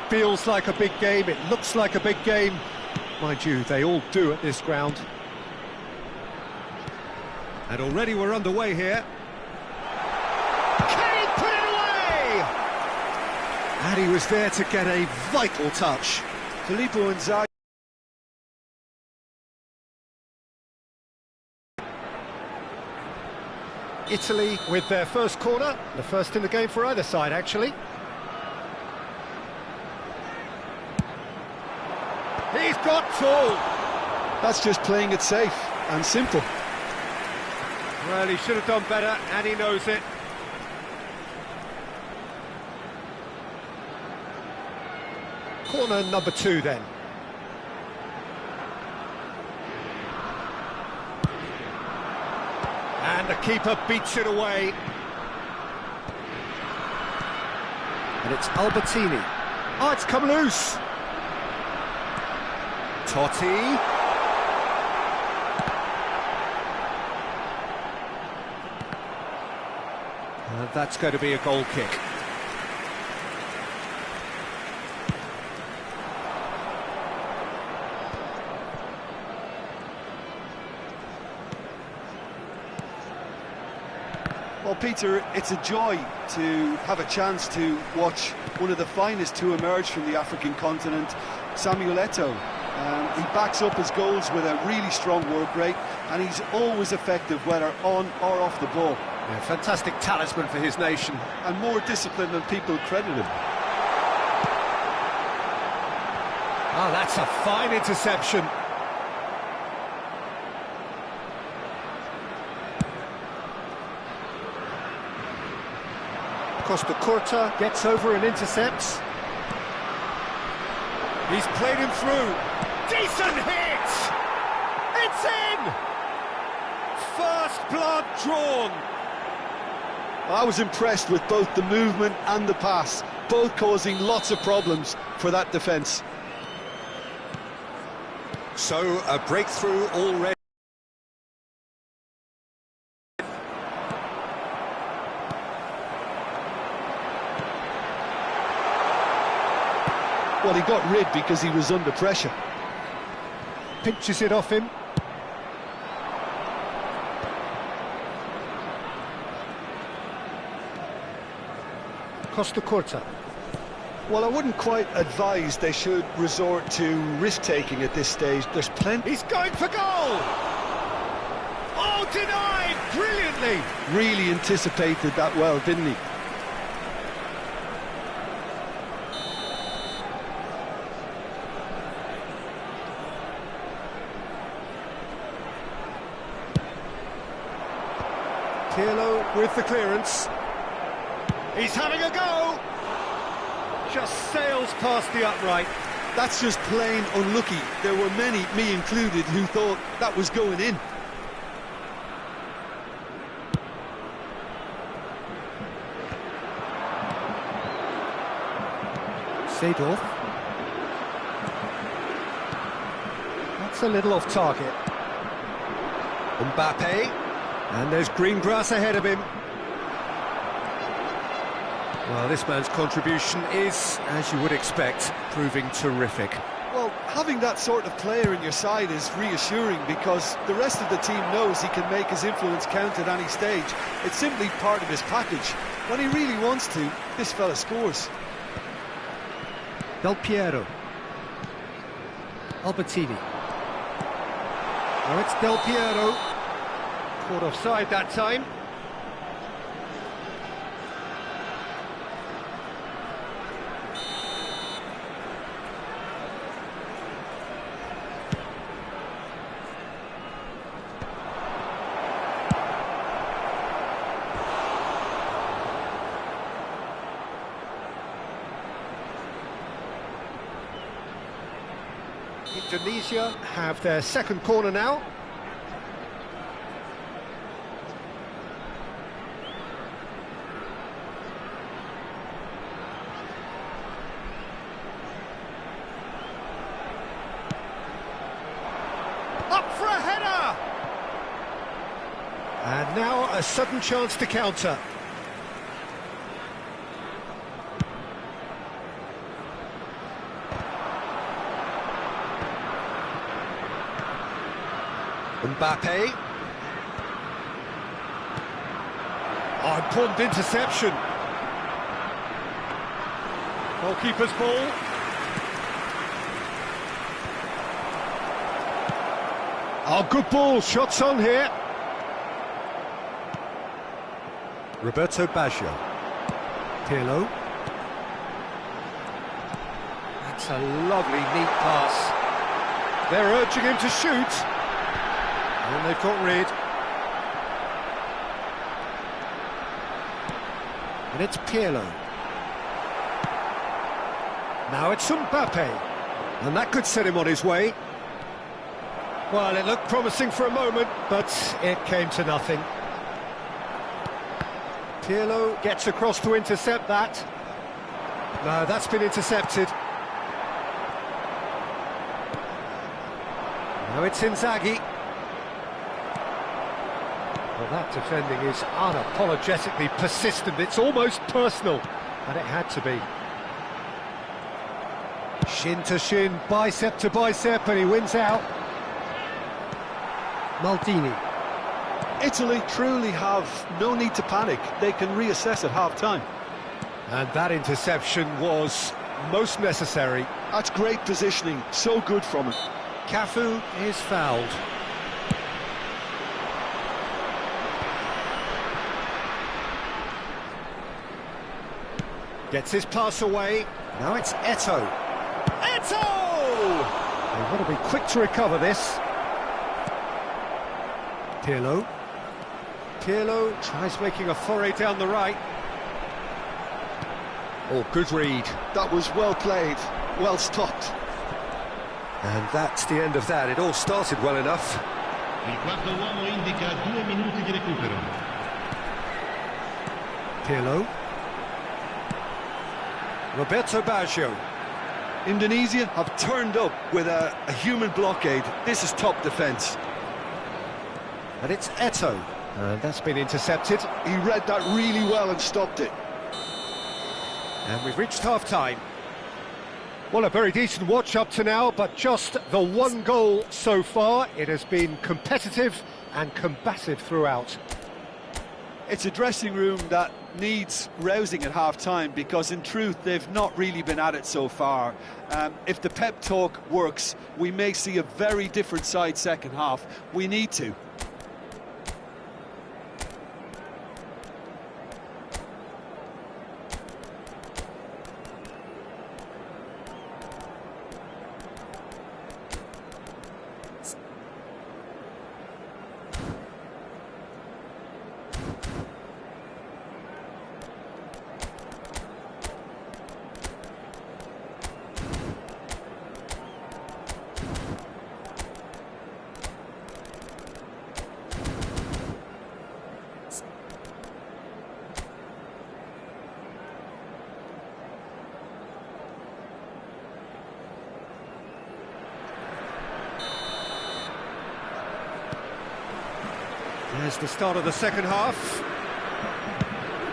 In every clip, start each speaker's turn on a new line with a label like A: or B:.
A: feels like a big game, it looks like a big game. Mind you, they all do at this ground. And already we're underway here. Can he put it away? And he was there to get a vital touch.
B: Filippo Inzaghi.
A: Italy with their first corner, the first in the game for either side, actually. He's got two!
B: That's just playing it safe and simple.
A: Well, he should have done better, and he knows it. Corner number 2, then. And the keeper beats it away. And it's Albertini. Oh, it's come loose. Totti. That's going to be a goal kick.
B: Well, Peter, it's a joy to have a chance to watch one of the finest to emerge from the African continent, Samuel Eto'o. He backs up his goals with a really strong work rate, and he's always effective, whether on or off the ball.
A: Yeah, fantastic talisman for his nation.
B: And more disciplined than people credit him.
A: Oh, that's a fine interception. Costa Curta gets over and intercepts. He's played him through. Decent hit! It's in! First blood drawn.
B: I was impressed with both the movement and the pass, both causing lots of problems for that defence.
A: So, a breakthrough already.
B: Well, he got rid because he was under pressure.
A: Pinches it off him. Costa Curta.
B: Well, I wouldn't quite advise they should resort to risk-taking at this stage. There's plenty...
A: He's going for goal! Oh, denied! Brilliantly!
B: Really anticipated that well, didn't he?
A: Pirlo with the clearance. He's having a go! Just sails past the upright.
B: That's just plain unlucky. There were many, me included, who thought that was going in.
A: Seedorf. That's a little off target. Mbappe. And there's green grass ahead of him. Well, this man's contribution is, as you would expect, proving terrific.
B: Well, having that sort of player in your side is reassuring because the rest of the team knows he can make his influence count at any stage. It's simply part of his package. When he really wants to, this fella scores.
A: Del Piero. Albertini. Oh, it's Del Piero. Caught offside that time. Indonesia have their second corner now. Up for a header! And now a sudden chance to counter. Mbappe. Oh, important interception. Goalkeeper's ball. Oh, good ball. Shots on here. Roberto Baggio. Pirlo. That's a lovely, neat pass. They're urging him to shoot. And they've got rid. And it's Pirlo. Now it's Mbappe. And that could set him on his way. Well, it looked promising for a moment, but it came to nothing. Pirlo gets across to intercept that. No, that's been intercepted. Now it's Inzaghi. Well, that defending is unapologetically persistent. It's almost personal, and it had to be. Shin to shin, bicep to bicep, and he wins out. Maldini.
B: Italy truly have no need to panic. They can reassess at half-time.
A: And that interception was most necessary.
B: That's great positioning, so good from him.
A: Cafu is fouled. Gets his pass away. Now it's Eto'o. Eto'o! They've got to be quick to recover this. Pirlo. Pirlo tries making a foray down the right. Oh, good read.
B: That was well played, well stopped.
A: And that's the end of that. It all started well enough.
C: Il quarto uomo indica 2 minuti di recupero.
A: Pirlo. Roberto Baggio.
B: Indonesia have turned up with a human blockade. This is top defence.
A: And it's Eto'o. And that's been intercepted.
B: He read that really well and stopped it.
A: And we've reached half-time. Well, a very decent watch up to now, but just the one goal so far. It has been competitive and combative throughout.
B: It's a dressing room that needs rousing at half-time, because in truth they've not really been at it so far. If the pep talk works, we may see a very different side second half. We need to.
A: There's the start of the second half.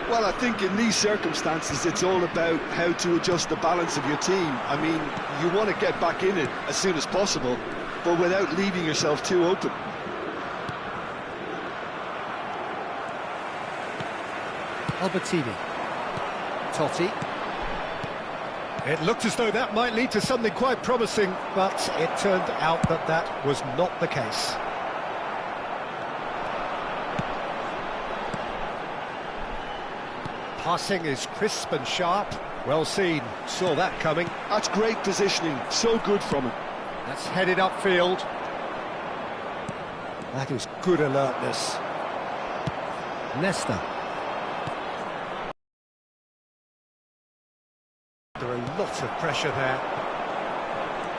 B: Well, I think in these circumstances it's all about how to adjust the balance of your team. I mean, you want to get back in it as soon as possible, but without leaving yourself too open.
A: Albertini. Totti. It looked as though that might lead to something quite promising, but it turned out that that was not the case. Passing is crisp and sharp. Well seen. Saw that coming.
B: That's great positioning. So good from him.
A: That's headed upfield. That is good alertness. Nesta. There are lots of pressure there.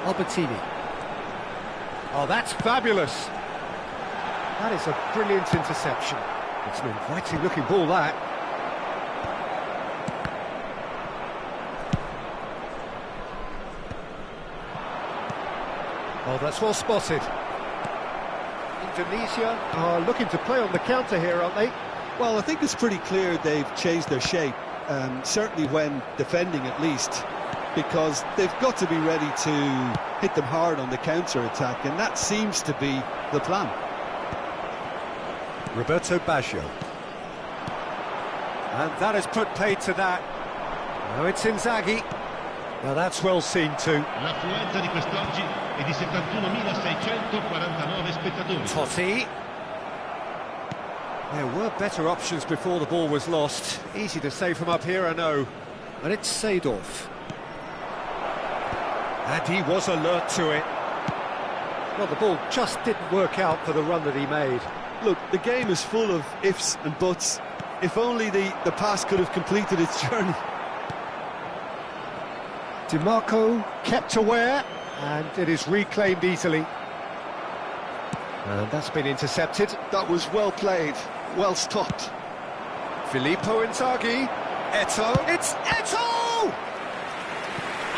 A: Albertini. Oh, that's fabulous. That is a brilliant interception. It's an inviting looking ball, that. Oh, that's well spotted. Indonesia are looking to play on the counter here, aren't they?
B: Well, I think it's pretty clear they've changed their shape, certainly when defending at least, because they've got to be ready to hit them hard on the counter-attack, and that seems to be the plan.
A: Roberto Baggio. And that has put paid to that. Now it's Inzaghi. Now that's well seen too.
C: L'affluenza di quest'oggi è di 71.649 spettatori.
A: Totti. There were better options before the ball was lost. Easy to say from up here, I know. And it's Seedorf. And he was alert to it. Well, the ball just didn't work out for the run that he made.
B: Look, the game is full of ifs and buts. If only the pass could have completed its journey.
A: DiMarco kept aware, and it is reclaimed easily. And that's been intercepted.
B: That was well played, well stopped.
A: Filippo Inzaghi. Eto'o. It's Eto'o!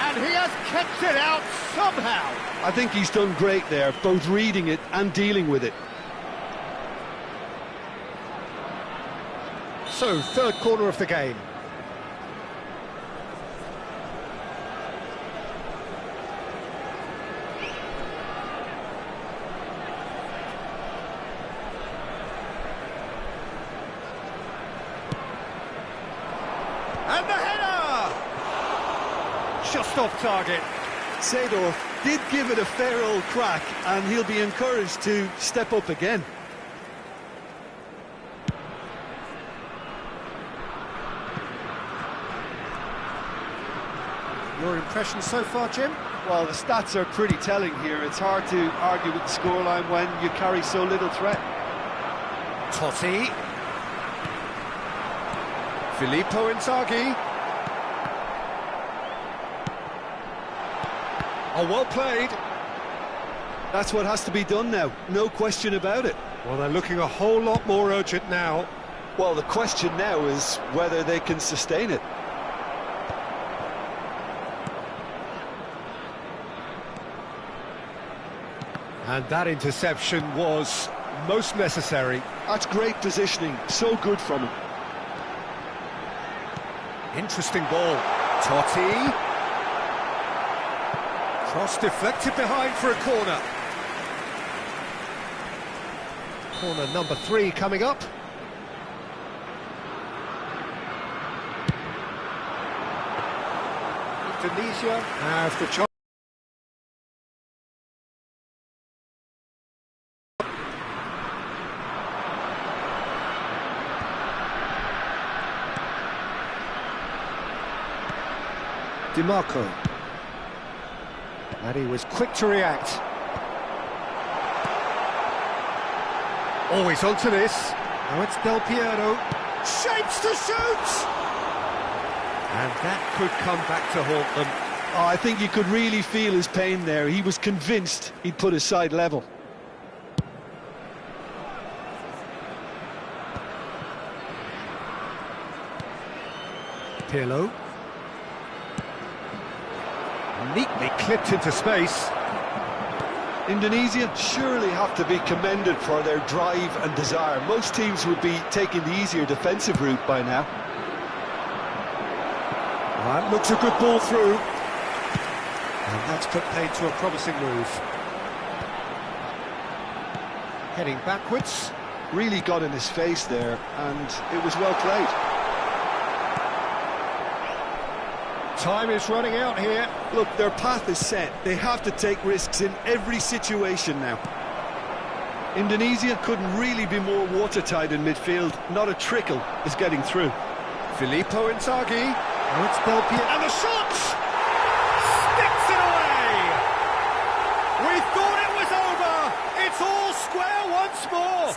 A: And he has kept it out somehow.
B: I think he's done great there, both reading it and dealing with it.
A: So, third corner of the game. And the header! Just off target.
B: Seedorf did give it a fair old crack, and he'll be encouraged to step up again.
A: Your impression so far, Jim?
B: Well, the stats are pretty telling here. It's hard to argue with the scoreline when you carry so little threat.
A: Totti. Filippo Inzaghi. Oh, well played.
B: That's what has to be done now, no question about it.
A: Well, they're looking a whole lot more urgent now.
B: Well, the question now is whether they can sustain it.
A: And that interception was most necessary.
B: That's great positioning, so good from him.
A: Interesting ball. Totti. Cross deflected behind for a corner. Corner number 3 coming up. Indonesia has the chance. DiMarco. And he was quick to react. Always onto this. Now it's Del Piero. Shapes to shoot! And that could come back to haunt them.
B: Oh, I think you could really feel his pain there. He was convinced he'd put his side level.
A: Pirlo. Neatly clipped into space.
B: Indonesia surely have to be commended for their drive and desire. Most teams would be taking the easier defensive route by now.
A: That looks a good ball through. And that's put paid to a promising move. Heading backwards.
B: Really got in his face there, and it was well played.
A: Time is running out here.
B: Look, their path is set. They have to take risks in every situation now. Indonesia couldn't really be more watertight in midfield. Not a trickle is getting through.
A: Filippo Inzaghi. Now it's Del Piero. And the shot! Sticks it away! We thought it was over! It's all square once more!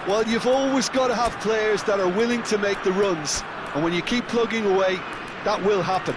B: Well, you've always got to have players that are willing to make the runs. And when you keep plugging away, that will happen.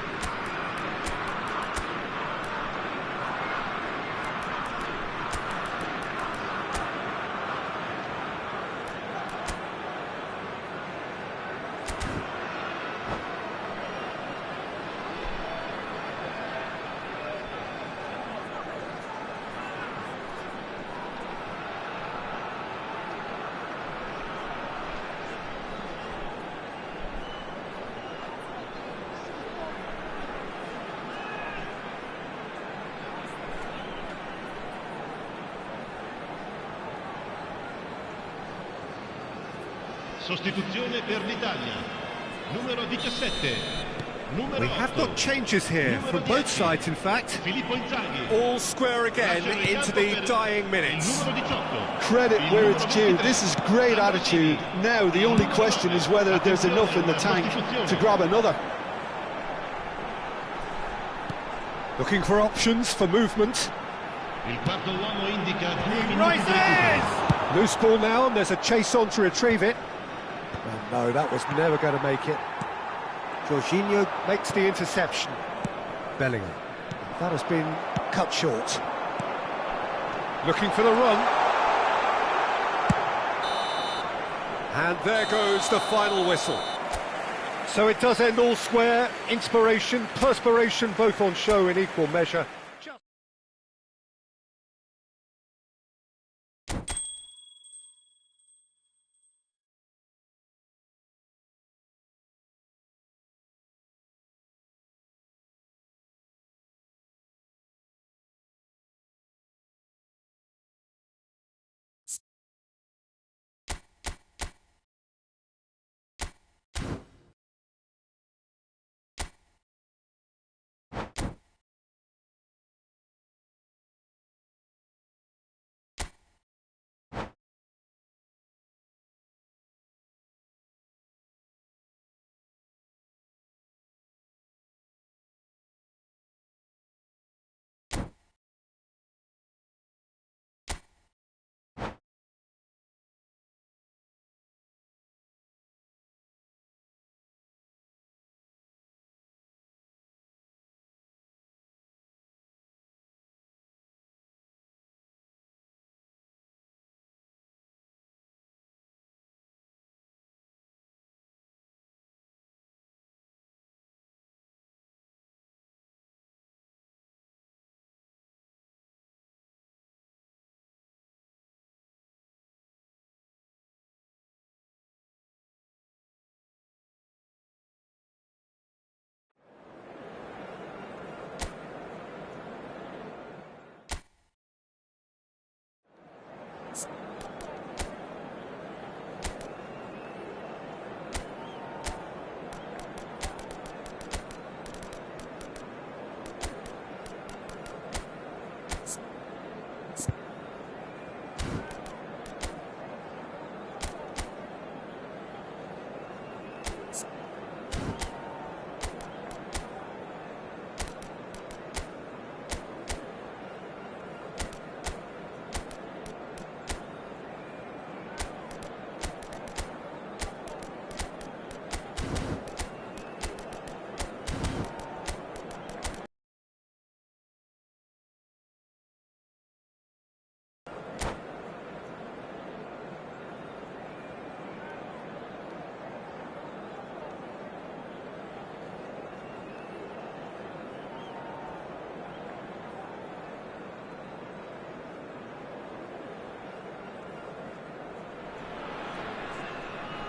C: Sostituzione per l'Italia. Numero 17.
A: We have got changes here from both sides, in fact. All square again into the dying minutes.
B: Credit where it's due. This is great attitude. Now the only question is whether there's enough in the tank to grab another.
A: Looking for options for movement. Loose ball now, and there's a chase on to retrieve it. Oh, no, that was never going to make it. Jorginho makes the interception. Bellingham. That has been cut short. Looking for the run. And there goes the final whistle. So it does end all square. Inspiration, perspiration, both on show in equal measure.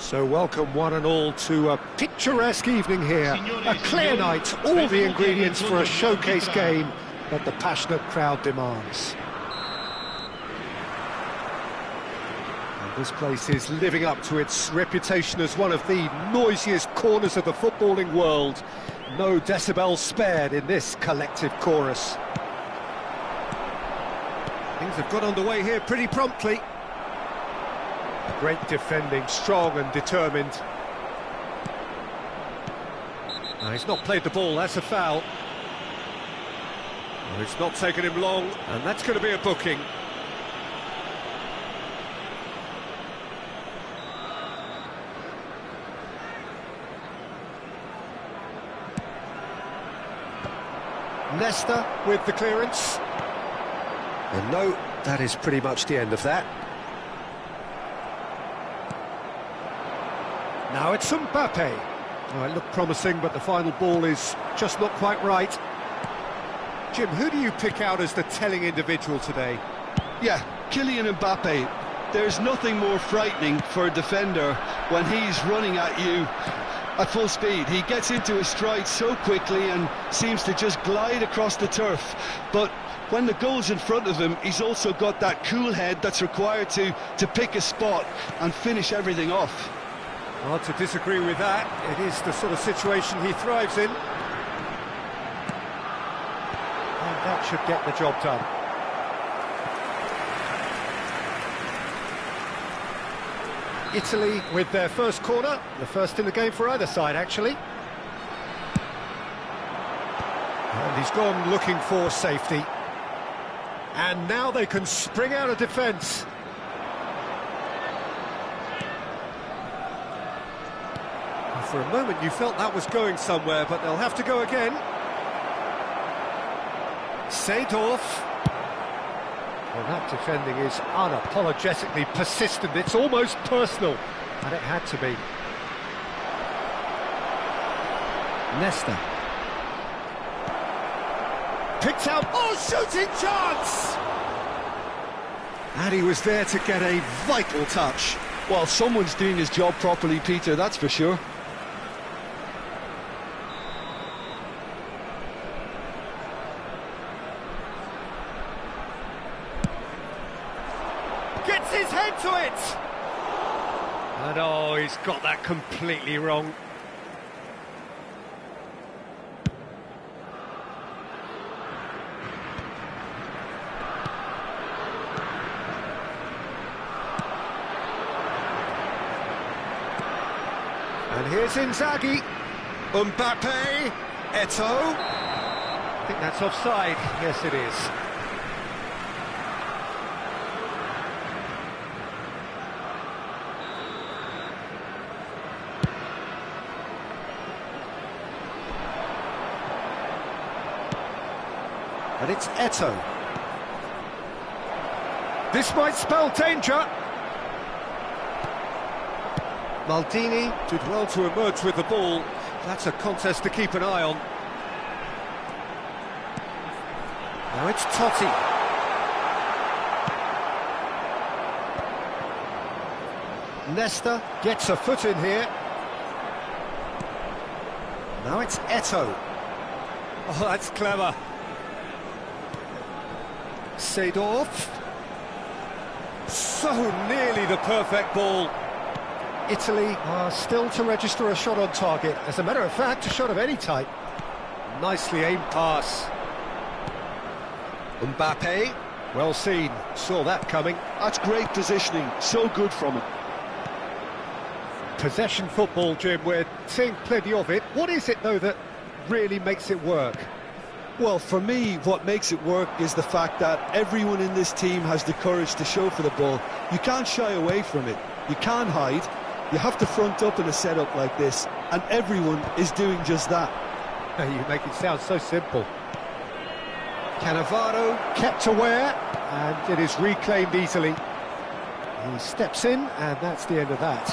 A: So welcome one and all to a picturesque evening here, a clear night, all the ingredients for a showcase game that the passionate crowd demands. And this place is living up to its reputation as one of the noisiest corners of the footballing world. No decibels spared in this collective chorus. Things have got underway here pretty promptly. Great defending, strong and determined. No, he's not played the ball, that's a foul. Well, it's not taken him long, and that's going to be a booking. Nesta with the clearance. And no, that is pretty much the end of that. Now it's Mbappe. Oh, it looked promising, but the final ball is just not quite right. Jim, who do you pick out as the telling individual today?
B: Yeah, Kylian Mbappe. There's nothing more frightening for a defender when he's running at you at full speed. He gets into his stride so quickly and seems to just glide across the turf. But when the goal's in front of him, he's also got that cool head that's required to pick a spot and finish everything off.
A: Hard to disagree with that. It is the sort of situation he thrives in. And that should get the job done. Italy with their first corner, the first in the game for either side, actually. And he's gone looking for safety. And now they can spring out of defence. For a moment you felt that was going somewhere, but they'll have to go again. Seedorf. Well, that defending is unapologetically persistent. It's almost personal, and it had to be. Nesta. Picked out. Oh, shooting chance! And he was there to get a vital touch.
B: Well, someone's doing his job properly, Peter, that's for sure.
A: Gets his head to it! And oh, he's got that completely wrong. And here's Inzaghi. Mbappe. Eto'o. I think that's offside. Yes, it is. And it's Eto'o. This might spell danger. Maldini did well to emerge with the ball. That's a contest to keep an eye on. Now it's Totti. Nesta gets a foot in here. Now it's Eto'o. Oh, that's clever. Seedorf. So nearly the perfect ball. Italy are still to register a shot on target. As a matter of fact, a shot of any type. Nicely aimed pass. Mbappe, well seen, saw that coming.
B: That's great positioning, so good from him.
A: Possession football, Jim, we're seeing plenty of it. What is it, though, that really makes it work?
B: Well, for me, what makes it work is the fact that everyone in this team has the courage to show for the ball. You can't shy away from it. You can't hide. You have to front up in a setup like this, and everyone is doing just that.
A: You make it sound so simple. Cannavaro kept aware, and it is reclaimed easily. He steps in, and that's the end of that.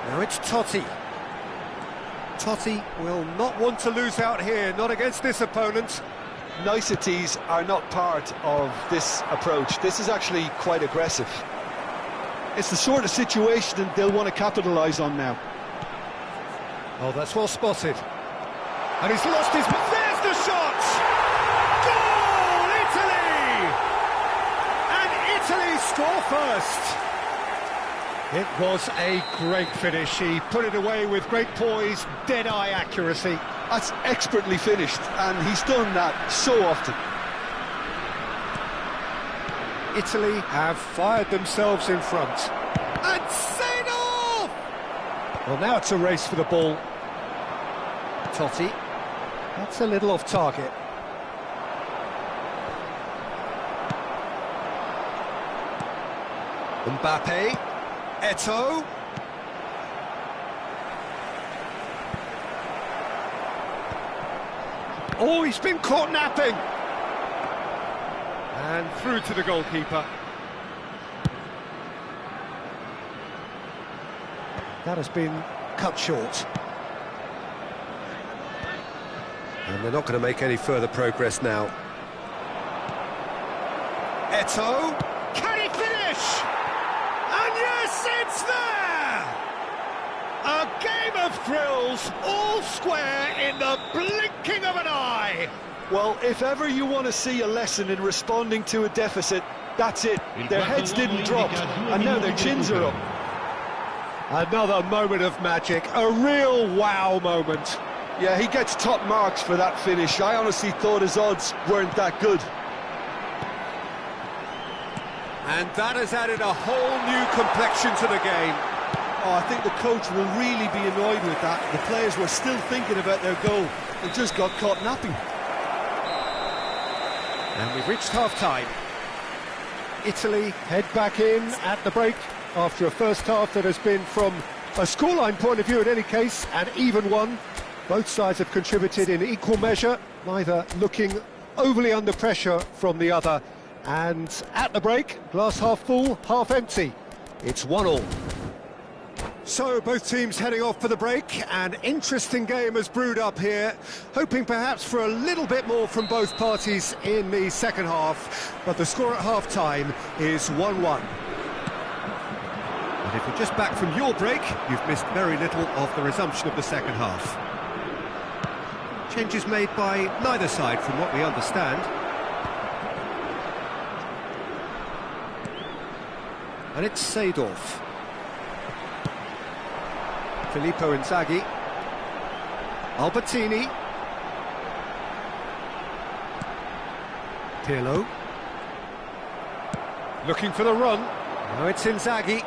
A: Now it's Totti. Totti will not want to lose out here, not against this opponent.
B: Niceties are not part of this approach. This is actually quite aggressive. It's the sort of situation that they'll want to capitalise on now.
A: Oh, that's well spotted. And he's lost his... There's the shot! Goal, Italy! And Italy score first. It was a great finish. He put it away with great poise, dead-eye accuracy.
B: That's expertly finished, and he's done that so often.
A: Italy have fired themselves in front. And Seedorf! Well, now it's a race for the ball. Totti. That's a little off target. Mbappe. Eto'o. Oh, he's been caught napping. And through to the goalkeeper. That has been cut short. And they're not going to make any further progress now. Eto'o. Can he finish? And yes, it's there! A game of thrills, all square in the blinking of an eye.
B: Well, if ever you want to see a lesson in responding to a deficit, that's it. Their heads didn't drop, and now their chins are up.
A: Another moment of magic, a real wow moment.
B: Yeah, he gets top marks for that finish. I honestly thought his odds weren't that good.
A: And that has added a whole new complexion to the game.
B: Oh, I think the coach will really be annoyed with that. The players were still thinking about their goal and just got caught napping.
A: And we've reached half-time. Italy head back in at the break after a first half that has been, from a scoreline point of view in any case, an even one. Both sides have contributed in equal measure, neither looking overly under pressure from the other. And at the break, glass half full, half empty. It's 1-1. So both teams heading off for the break. An interesting game has brewed up here, hoping perhaps for a little bit more from both parties in the second half, but the score at half-time is 1-1. And if you're just back from your break, you've missed very little of the resumption of the second half. Changes made by neither side from what we understand. And it's Seedorf. Filippo Inzaghi. Albertini. Pirlo. Looking for the run. Now it's Inzaghi.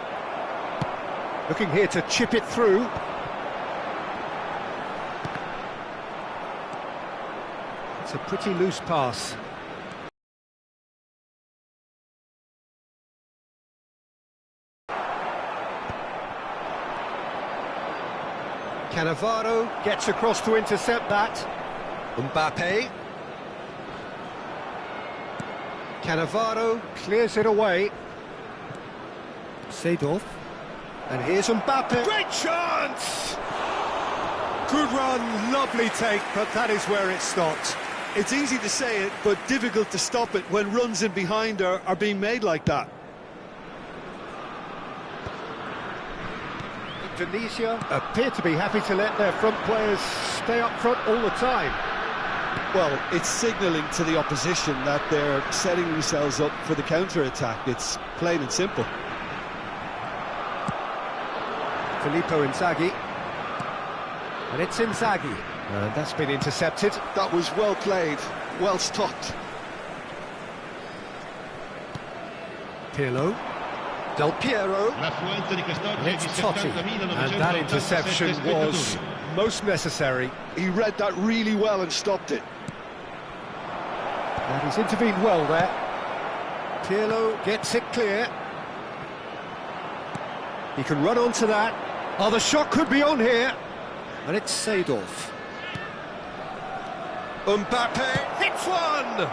A: Looking here to chip it through. It's a pretty loose pass. Cannavaro gets across to intercept that. Mbappe. Cannavaro clears it away. Seedorf. And here's Mbappe. Great chance! Good run, lovely take, but that is where it stopped.
B: It's easy to say it, but difficult to stop it when runs in behind are being made like that.
A: Indonesia appear to be happy to let their front players stay up front all the time.
B: Well, it's signalling to the opposition that they're setting themselves up for the counter-attack. It's plain and simple.
A: Filippo Inzaghi. And it's Inzaghi. And that's been intercepted.
B: That was well played, well stopped.
A: Pirlo. Del Piero. And it's Totti. And that interception was most necessary.
B: He read that really well and stopped it.
A: And he's intervened well there. Pirlo gets it clear. He can run onto that. Oh, the shot could be on here. And it's Seedorf. Mbappe hits one!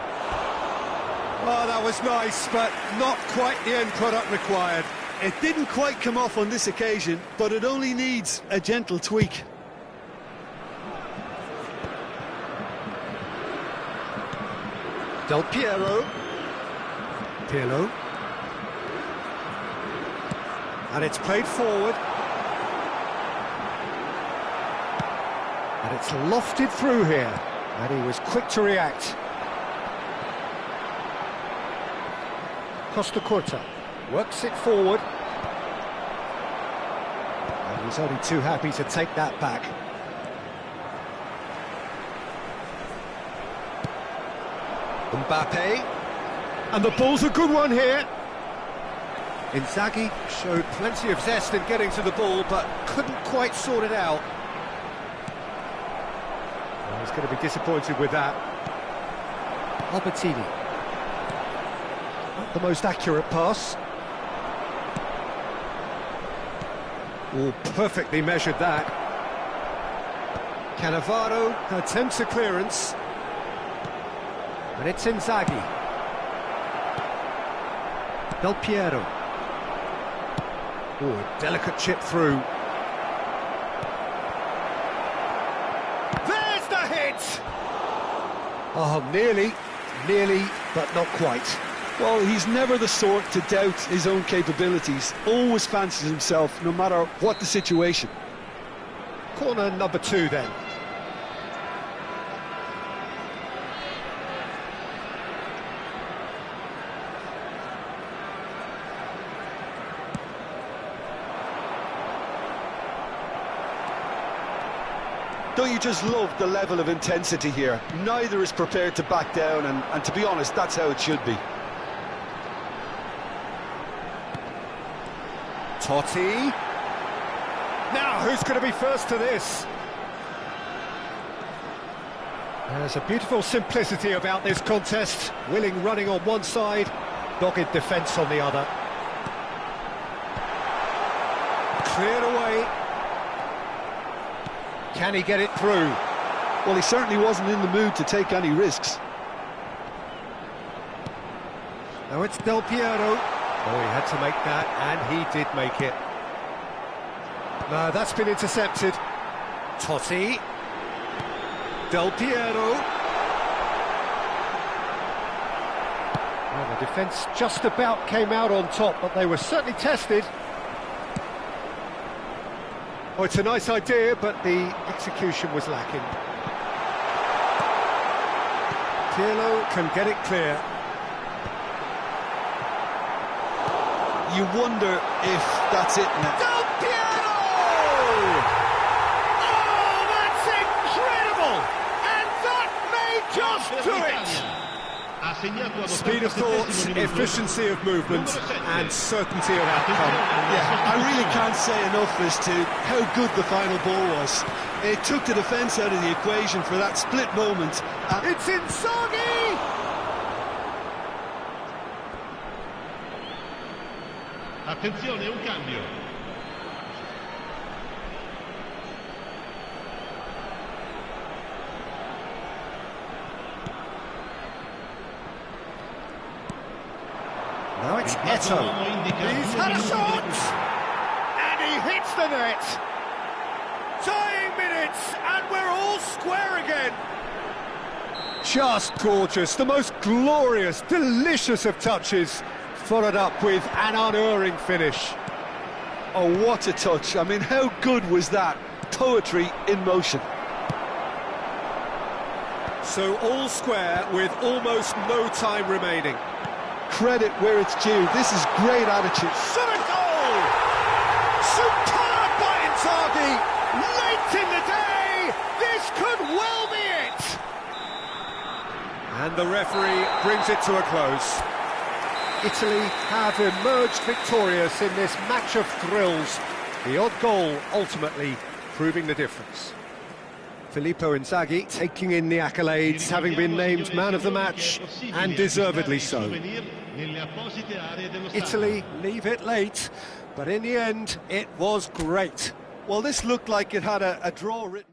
A: Oh, that was nice, but not quite the end product required.
B: It didn't quite come off on this occasion, but it only needs a gentle tweak.
A: Del Piero. Pirlo. And it's played forward. And it's lofted through here. And he was quick to react. Costa Curta works it forward. And he's only too happy to take that back. Mbappe. And the ball's a good one here. Inzaghi showed plenty of zest in getting to the ball, but couldn't quite sort it out. Well, he's going to be disappointed with that. Albertini. Not the most accurate pass. Oh, perfectly measured that. Cannavaro attempts a clearance. And it's Inzaghi. Del Piero. Oh, a delicate chip through. There's the hit! Oh, nearly, but not quite.
B: Well, he's never the sort to doubt his own capabilities. Always fancies himself, no matter what the situation.
A: Corner number 2 then.
B: Don't you just love the level of intensity here? Neither is prepared to back down, and to be honest, that's how it should be.
A: Totti. Now, who's going to be first to this? There's a beautiful simplicity about this contest. Willing running on one side, dogged defence on the other. Cleared away. Can he get it through?
B: Well, he certainly wasn't in the mood to take any risks.
A: Now it's Del Piero. Oh, he had to make that, and he did make it. No, that's been intercepted. Totti. Del Piero. Well, the defence just about came out on top, but they were certainly tested. Oh, it's a nice idea, but the execution was lacking. Pirlo can get it clear.
B: You wonder if that's it now.
A: Del Piero! Oh, that's incredible! And that may just do it! Speed of thought, efficiency of movement, and certainty of outcome.
B: Yeah, I really can't say enough as to how good the final ball was. It took the defence out of the equation for that split moment.
A: It's Inzaghi!
C: Attenzione, un cambio.
A: Now it's Eto. He's had a shot! And he hits the net! Tying minutes, and we're all square again! Just gorgeous, the most glorious, delicious of touches, followed up with an unerring finish.
B: Oh, what a touch. I mean, how good was that? Poetry in motion.
A: So all square with almost no time remaining.
B: Credit where it's due. This is great attitude.
A: Shot a goal! Superb by Inzaghi! Late in the day! This could well be it! And the referee brings it to a close. Italy have emerged victorious in this match of thrills. The odd goal ultimately proving the difference. Filippo Inzaghi taking in the accolades, having been named man of the match, and deservedly so. Italy leave it late, but in the end, it was great.
B: Well, this looked like it had a draw written.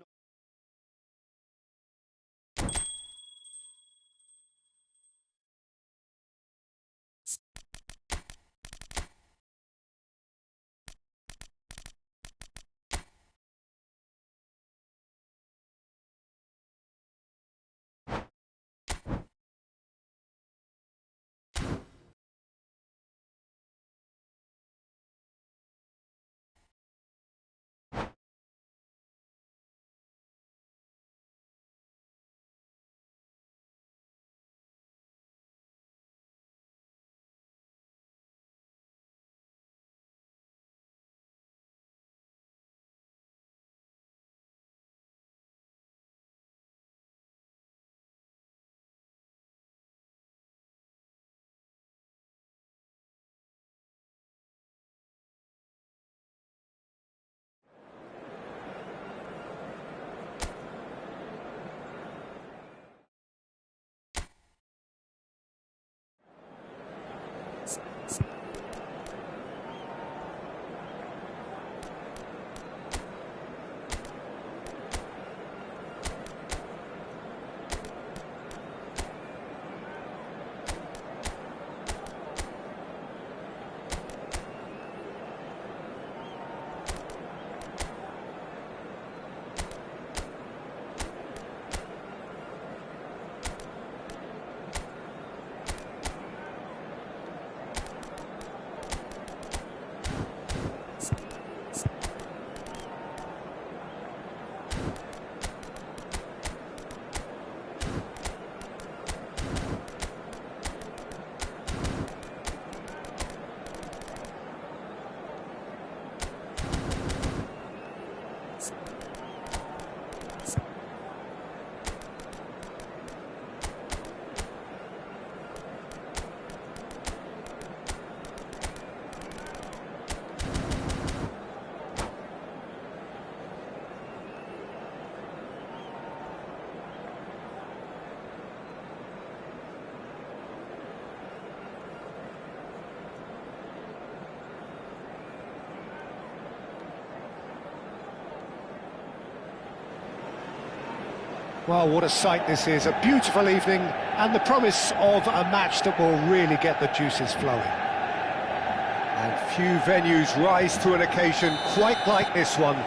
A: Well, what a sight this is, a beautiful evening, and the promise of a match that will really get the juices flowing. And few venues rise to an occasion quite like this one.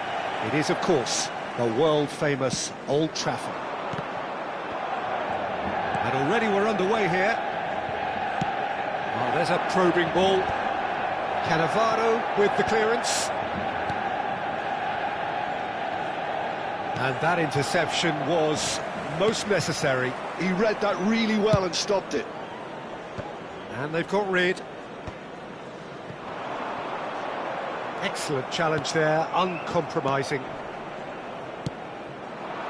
A: It is, of course, the world-famous Old Trafford. And already we're underway here. Oh, there's a probing ball. Cannavaro with the clearance. And that interception was most necessary.
B: He read that really well and stopped it.
A: And they've got rid. Excellent challenge there, uncompromising.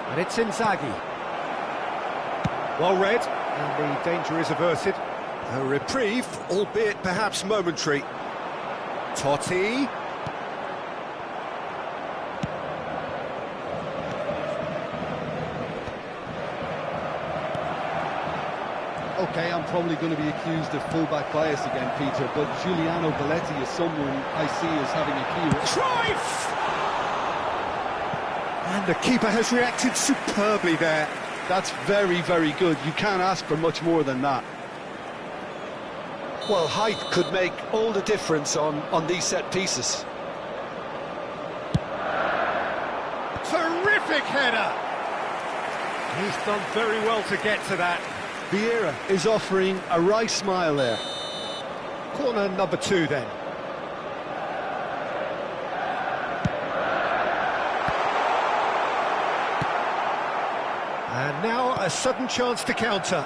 A: And it's Inzaghi. Well read, and the danger is averted. A reprieve, albeit perhaps momentary. Totti.
B: Okay, I'm probably going to be accused of full-back bias again, Peter, but Giuliano Belletti is someone I see as having a key role.
A: Drive! And the keeper has reacted superbly there.
B: That's very, very good. You can't ask for much more than that. Well, height could make all the difference on these set pieces.
A: Terrific header! He's done very well to get to that.
B: Vieira is offering a right smile there.
A: Corner number 2 then. And now a sudden chance to counter.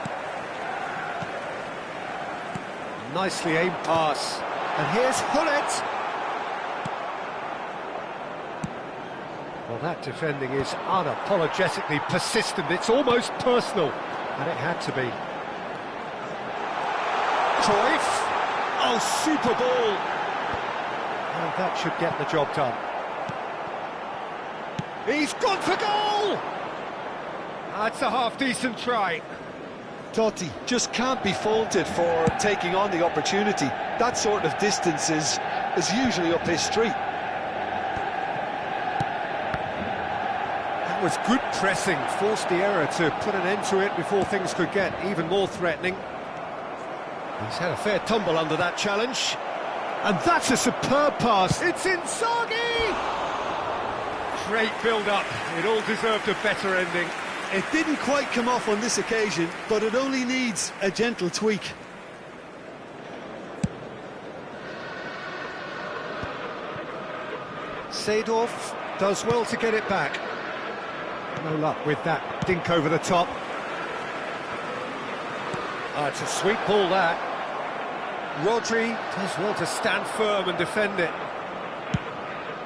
A: Nicely aimed pass. And here's Hullet. Well, that defending is unapologetically persistent. It's almost personal. And it had to be. Cruyff. Oh, super ball. And that should get the job done. He's gone for goal! That's a half-decent try.
B: Totti just can't be faulted for taking on the opportunity. That sort of distance is usually up his street.
A: That was good pressing, forced the error to put an end to it before things could get even more threatening. He's had a fair tumble under that challenge. And that's a superb pass. It's Inzaghi! Great build-up. It all deserved a better ending.
B: It didn't quite come off on this occasion, but it only needs a gentle tweak.
A: Seedorf does well to get it back. No luck with that dink over the top. It's a sweet ball, that. Rodri does well to stand firm and defend it.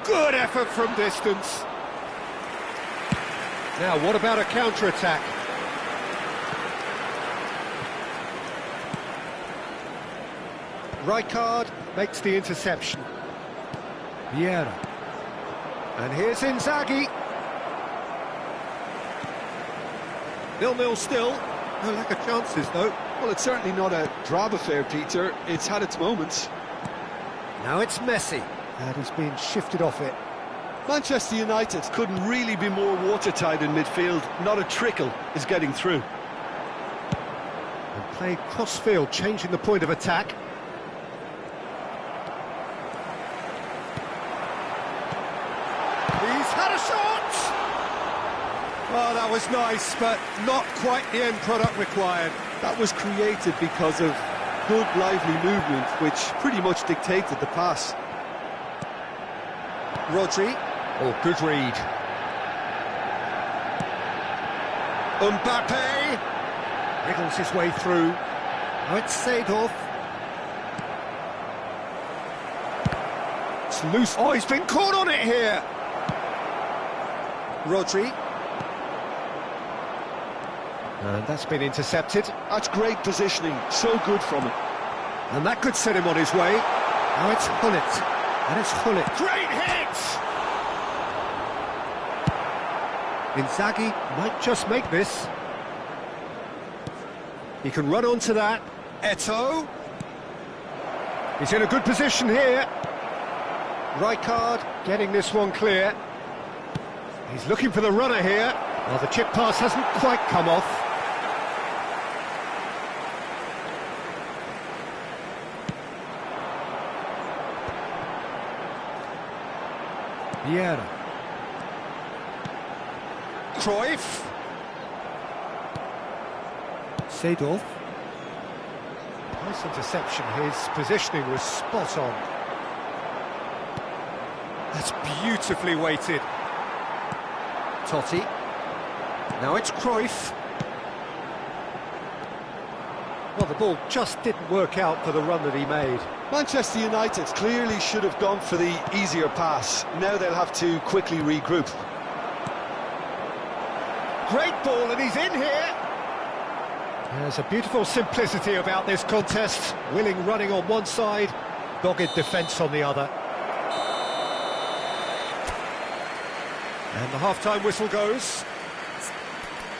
A: Good effort from distance. Now, what about a counter-attack? Rijkaard makes the interception. Vieira. And here's Inzaghi. 0-0 still. No lack of chances, though.
B: Well, it's certainly not a drab affair, Peter. It's had its moments.
A: Now it's Messi. And he's being shifted off it.
B: Manchester United couldn't really be more watertight in midfield. Not a trickle is getting through.
A: And play cross-field, changing the point of attack. He's had a shot! Oh, that was nice, but not quite the end product required.
B: That was created because of good, lively movement, which pretty much dictated the pass.
A: Rodri. Oh, good read. Mbappe wriggles his way through. Now it's Seedorf. It's loose. Oh, he's been caught on it here. Rodri. And that's been intercepted.
B: That's great positioning. So good from him.
A: And that could set him on his way. Now it's Hullet. And it's Hullet. Great hit! Inzaghi might just make this. He can run onto that. Eto'o. He's in a good position here. Rijkaard getting this one clear. He's looking for the runner here. Well, the chip pass hasn't quite come off. Vieira. Cruyff. Seedorf. Nice interception, his positioning was spot on. That's beautifully weighted. Totti. Now it's Cruyff. Well, the ball just didn't work out for the run that he made.
B: Manchester United clearly should have gone for the easier pass. Now they'll have to quickly regroup.
A: Great ball, and he's in here. There's a beautiful simplicity about this contest. Willing running on one side, dogged defence on the other. And the half-time whistle goes.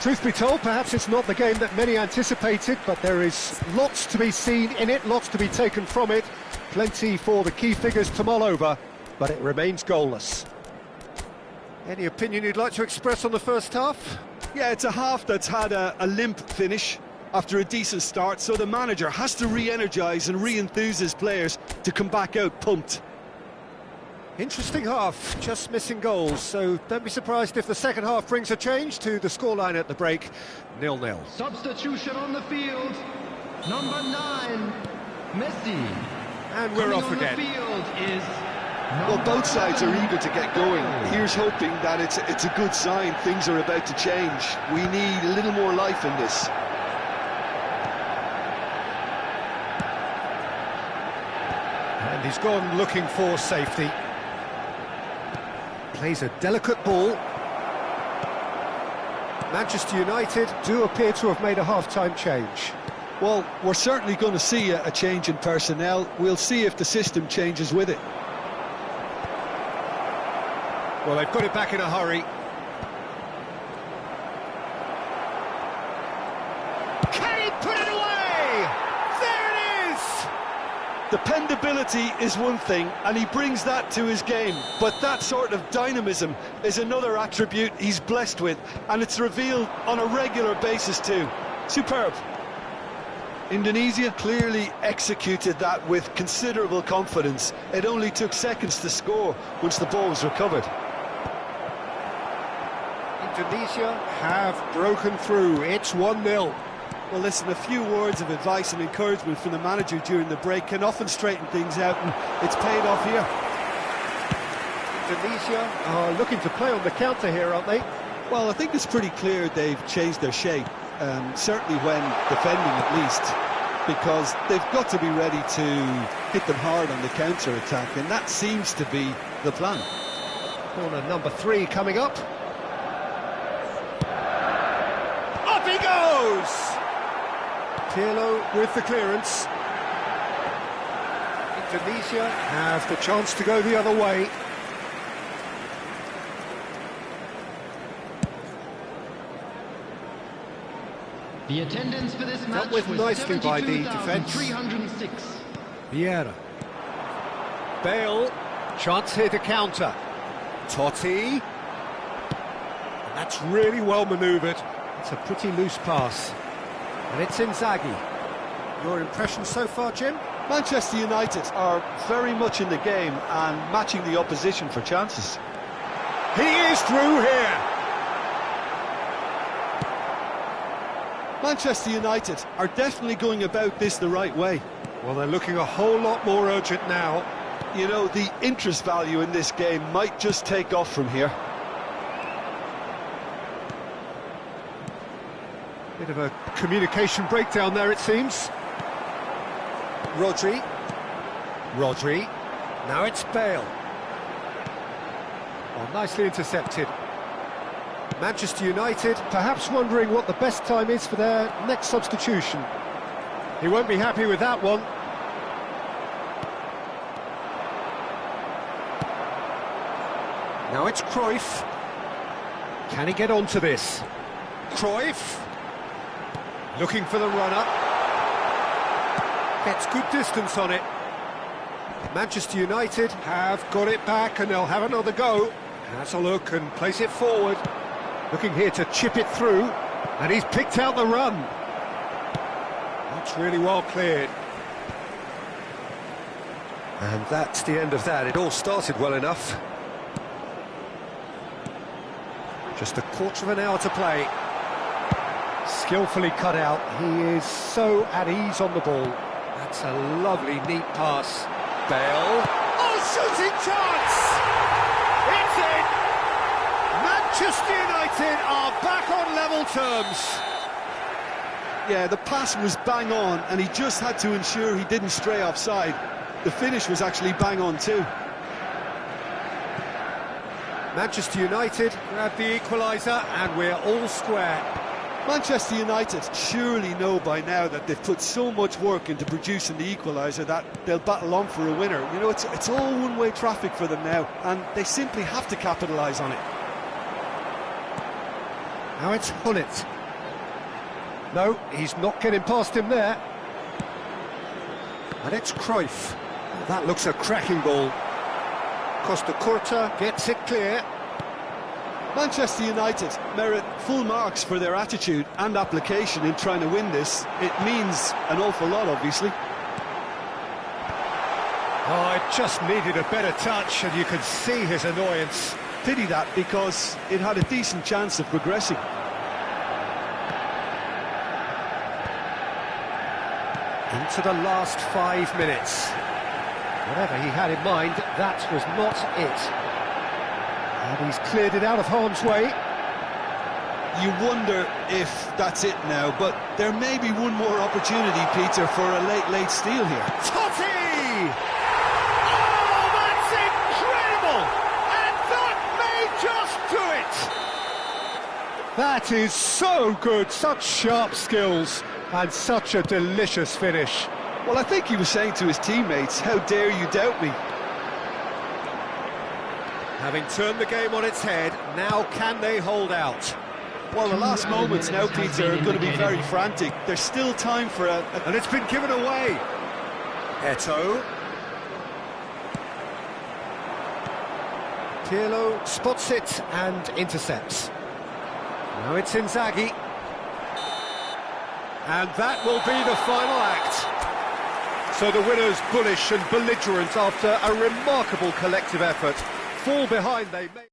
A: Truth be told, perhaps it's not the game that many anticipated, but there is lots to be seen in it, lots to be taken from it. Plenty for the key figures to mull over, but it remains goalless. Any opinion you'd like to express on the first half?
B: Yeah, it's a half that's had a limp finish after a decent start, so the manager has to re-energise and re-enthuse his players to come back out pumped.
A: Interesting half, just missing goals, so don't be surprised if the second half brings a change to the scoreline at the break, 0-0.
D: Substitution on the field, number 9, Messi.
A: And we're off again.
D: The field is
B: well, both sides are eager to get going. Here's hoping that it's a good sign. Things are about to change. We need a little more life in this.
A: And he's gone looking for safety. Plays a delicate ball. Manchester United do appear to have made a half-time change.
B: Well, we're certainly going to see a change in personnel. We'll see if the system changes with it.
A: Well, they've got it back in a hurry. Can he put it away? There it is!
B: Dependability is one thing, and he brings that to his game, but that sort of dynamism is another attribute he's blessed with, and it's revealed on a regular basis too. Superb. Indonesia clearly executed that with considerable confidence. It only took seconds to score once the ball was recovered.
A: Indonesia have broken through. It's 1-0.
B: Well, listen, a few words of advice and encouragement from the manager during the break can often straighten things out, and it's paid off here.
A: Indonesia are looking to play on the counter here, aren't they?
B: Well, I think it's pretty clear they've changed their shape, certainly when defending at least, because they've got to be ready to hit them hard on the counter-attack, and that seems to be the plan.
A: Corner number 3 coming up. Up he goes! Pirlo with the clearance. Indonesia have the chance to go the other way.
D: the attendance for this match
A: Dealt with
D: was
A: nicely by the defence.
D: 72,306.
A: Vieira. Bale, chance here to counter. Totti. And that's really well manoeuvred. It's a pretty loose pass. And it's Inzaghi. Your impression so far, Jim?
B: Manchester United are very much in the game and matching the opposition for chances.
A: He is through here.
B: Manchester United are definitely going about this the right way.
A: Well, they're looking a whole lot more urgent now.
B: You know, the interest value in this game might just take off from here.
A: Bit of a communication breakdown there, it seems. Rodri. Now it's Bale. Well, nicely intercepted. Manchester United perhaps wondering what the best time is for their next substitution. He won't be happy with that one. Now it's Cruyff. Can he get onto this? Cruyff. Looking for the run-up. Gets good distance on it. Manchester United have got it back and they'll have another go. Has a look and place it forward. Looking here to chip it through, and he's picked out the run. That's really well cleared. And that's the end of that. It all started well enough. Just a quarter of an hour to play. Skillfully cut out. He is so at ease on the ball. That's a lovely, neat pass. Bale. Oh, shooting chance! It's in! Manchester United are back on level terms.
B: Yeah, the pass was bang on, and he just had to ensure he didn't stray offside. The finish was actually bang on too.
A: Manchester United grab the equaliser, and we're all square.
B: Manchester United surely know by now that they've put so much work into producing the equaliser that they'll battle on for a winner. You know, it's all one-way traffic for them now, and they simply have to capitalise on it.
A: Now it's Hullet. No, he's not getting past him there. And it's Cruyff. Oh, that looks a cracking ball. Costa Curta gets it clear.
B: Manchester United merit full marks for their attitude and application in trying to win this. It means an awful lot, obviously.
A: Oh, it just needed a better touch, and you could see his annoyance.
B: Pity that, because it had a decent chance of progressing.
A: Into the last 5 minutes. Whatever he had in mind, that was not it. And he's cleared it out of harm's way.
B: You wonder if that's it now, but there may be one more opportunity, Peter, for a late steal here.
A: Totti! Oh, that's incredible! And that may just do it! That is so good, such sharp skills, and such a delicious finish.
B: Well, I think he was saying to his teammates, how dare you doubt me?
A: Having turned the game on its head, now can they hold out?
B: Well, the last moments now, Peter, are going to be very frantic. There's still time for
A: And it's been given away. Eto'o. Pirlo spots it and intercepts. Now it's Inzaghi. And that will be the final act. So the winners, bullish and belligerent after a remarkable collective effort, fall behind they may...